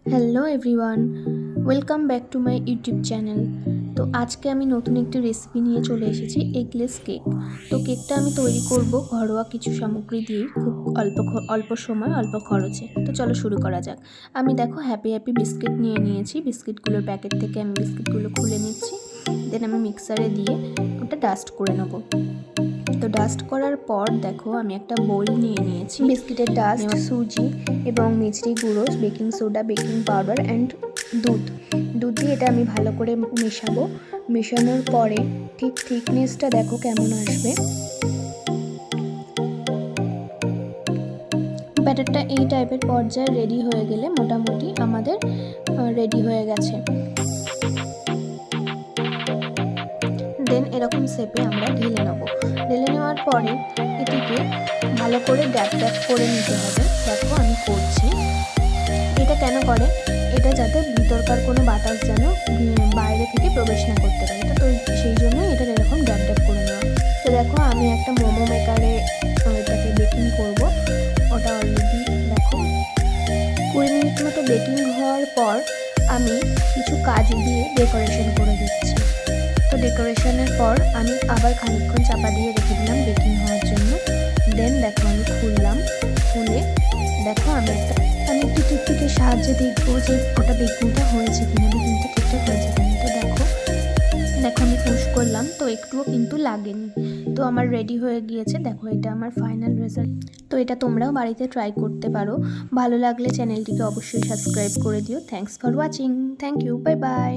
Hello everyone, welcome back to my YouTube channel. তো আজকে আমি নতুন একটি রেসিপি নিয়ে চলে এসেছি, এগলেস কেক। তো কেকটা আমি তৈরি করব ঘরোয়া কিছু সামগ্রী দিয়েই, খুব অল্প সময় অল্প খরচে। তো চলো শুরু করা যাক। আমি দেখো হ্যাপি বিস্কিট নিয়ে নিয়েছি। বিস্কিটগুলোর প্যাকেট থেকে আমি বিস্কিটগুলো খুলে নিচ্ছি। দেন আমি মিক্সারে দিয়ে ওটা ডাস্ট করে নেবো। তো ডাস্ট করার পর দেখো আমি একটা বোল নিয়ে নিয়েছি। বিস্কিটের ডাস্ট, সুজি এবং মিছরি গুঁড়ো, baking soda, baking powder and দুধ দিয়ে এটা আমি ভালো করে মেশাবো। মেশানোর পরে ঠিক থিকনেসটা দেখো কেমন আসবে। ব্যাটারটা এই টাইপের পর্যায়ে রেডি হয়ে গেলে মোটামুটি আমাদের রেডি হয়ে গেছে। দেন এরকম শেপে আমরা ঢেলে নেব। ঢেলে নেওয়ার পরে এটিকে ভালো করে ড্যাপ করে নিতে হবে। দেখো আমি করছি। এটা কেন করে? এটা যাতে ভিতরকার কোনো বাতাস যেন বাইরে থেকে প্রবেশ না করতে পারে। তো সেই জন্য এটা এরকম ড্যাপ করে নেওয়া। তো দেখো আমি একটা মোমো মেকারে এটাকে বেকিং করব। ওটা অলরেডি দেখো 20 মিনিট মতো বেকিং হওয়ার পর আমি কিছু কাজু দিয়ে ডেকোরেশন করে দিচ্ছি। তো ডেকোরেশনের পর আমি আবার খানিকক্ষণ চাপা দিয়ে রেখে দিলাম বেকিং হওয়ার জন্য। দেন দেখো আমি খুলে দেখো আমি একটু টুথপিকের সাহায্যে দেখবো যে ওটা বেকিংটা হয়েছে কিনা, বেকিংটা ঠিকঠাক হয়েছে কিনা। তো দেখো আমি পুশ করলাম, তো একটুও কিন্তু লাগেনি। তো আমার রেডি হয়ে গিয়েছে। দেখো এটা আমার ফাইনাল রেজাল্ট। তো এটা তোমরাও বাড়িতে ট্রাই করতে পারো। ভালো লাগলে চ্যানেলটিকে অবশ্যই সাবস্ক্রাইব করে দিও। Thanks for watching. Thank you, bye by.